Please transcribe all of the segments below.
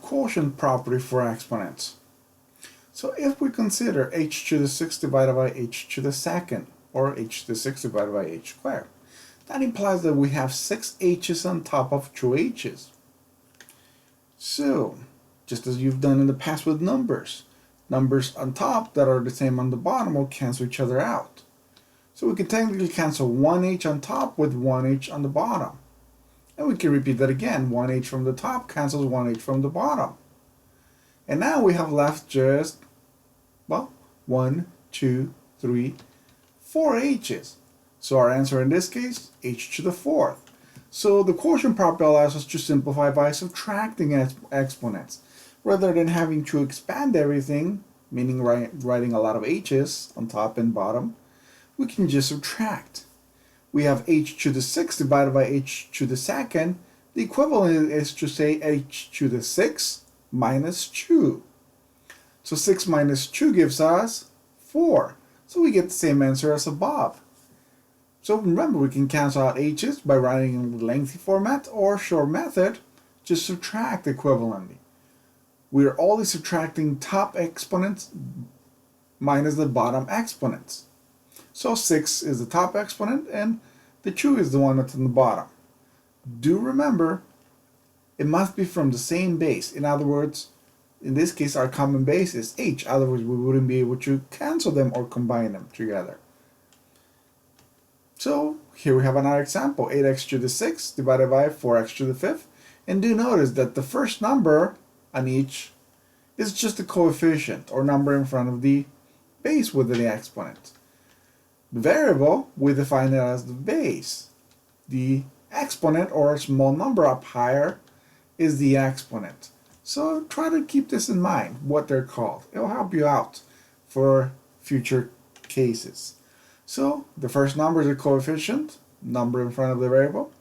quotient property for exponents. So if we consider h to the 6 divided by h to the second, or h to the 6 divided by h squared, that implies that we have 6 h's on top of 2 h's. So, just as you've done in the past with numbers on top that are the same on the bottom will cancel each other out. So we can technically cancel 1h on top with 1h on the bottom. And we can repeat that again. 1h from the top cancels 1h from the bottom. And now we have left just, well, 1, 2, 3, 4 h's. So our answer in this case, h to the fourth. So the quotient property allows us to simplify by subtracting exponents. Rather than having to expand everything, meaning writing a lot of h's on top and bottom, we can just subtract. We have h to the 6 divided by h to the second. The equivalent is to say h to the 6 minus 2. So 6 minus 2 gives us 4. So we get the same answer as above. So remember, we can cancel out h's by writing in the lengthy format or short method, just subtract equivalently. We are always subtracting top exponents minus the bottom exponents. So 6 is the top exponent and the 2 is the one that's in the bottom. Do remember, it must be from the same base. In other words, in this case our common base is h, otherwise we wouldn't be able to cancel them or combine them together. So here we have another example, 8x to the 6th divided by 4x to the 5th. And do notice that the first number on each is just a coefficient or number in front of the base with the exponent. The variable, we define it as the base. The exponent, or a small number up higher, is the exponent. So try to keep this in mind, what they're called. It'll help you out for future cases. So the first number is a coefficient, number in front of the variable.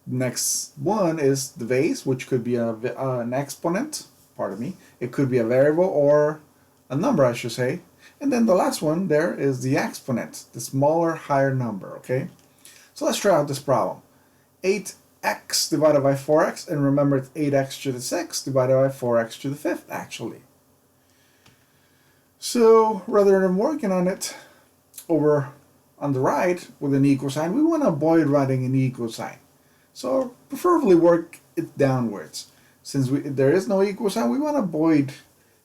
Next one is the base, which could be an exponent, pardon me. It could be a variable or a number, I should say. And then the last one there is the exponent, the smaller, higher number, okay? So let's try out this problem. 8x divided by 4x, and remember it's 8x to the 6th divided by 4x to the 5th, actually. So rather than working on it over on the right with an equal sign, we want to avoid writing an equal sign. So preferably work it downwards. Since there is no equal sign, we want to avoid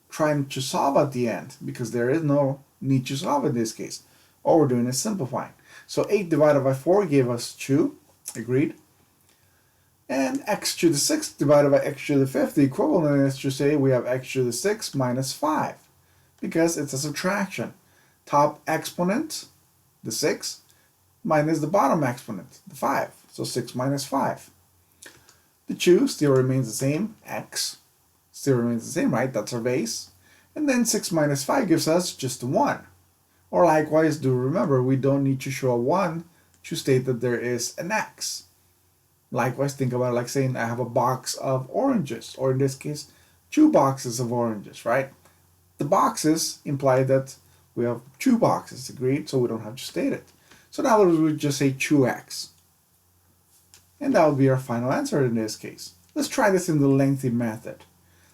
trying to solve at the end because there is no need to solve in this case. All we're doing is simplifying. So 8 divided by 4 gave us 2, agreed. And x to the 6th divided by x to the 5th, the equivalent is to say we have x to the 6th minus 5 because it's a subtraction. Top exponent, the 6, minus the bottom exponent, the 5. So 6 minus 5. The 2 still remains the same, x still remains the same, right? That's our base. And then 6 minus 5 gives us just a 1. Or likewise, do remember, we don't need to show a 1 to state that there is an x. Likewise, think about it like saying I have a box of oranges, or in this case, 2 boxes of oranges, right? The boxes imply that we have 2 boxes, agreed, so we don't have to state it. So now we would just say 2x. And that would be our final answer in this case. Let's try this in the lengthy method.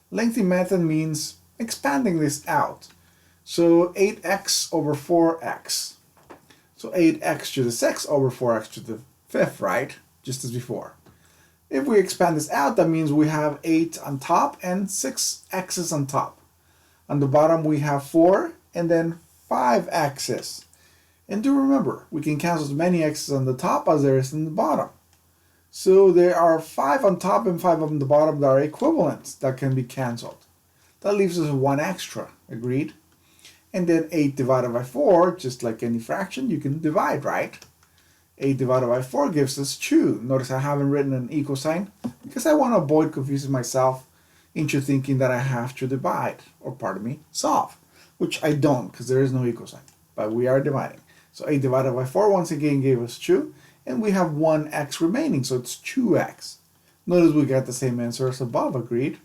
Lengthy method means expanding this out. So 8x over 4x. So 8x to the 6th over 4x to the 5th, right? Just as before. If we expand this out, that means we have 8 on top and 6 x's on top. On the bottom we have 4 and then 5 x's. And do remember, we can cancel as many x's on the top as there is in the bottom. So there are 5 on top and 5 on the bottom that are equivalents that can be canceled. That leaves us 1 extra, agreed? And then 8 divided by 4, just like any fraction, you can divide, right? 8 divided by 4 gives us 2. Notice I haven't written an equal sign because I want to avoid confusing myself into thinking that I have to divide, or pardon me, solve, which I don't because there is no equal sign, but we are dividing. So 8 divided by 4 once again gave us 2, and we have 1x remaining, so it's 2x. Notice we got the same answer as above, agreed?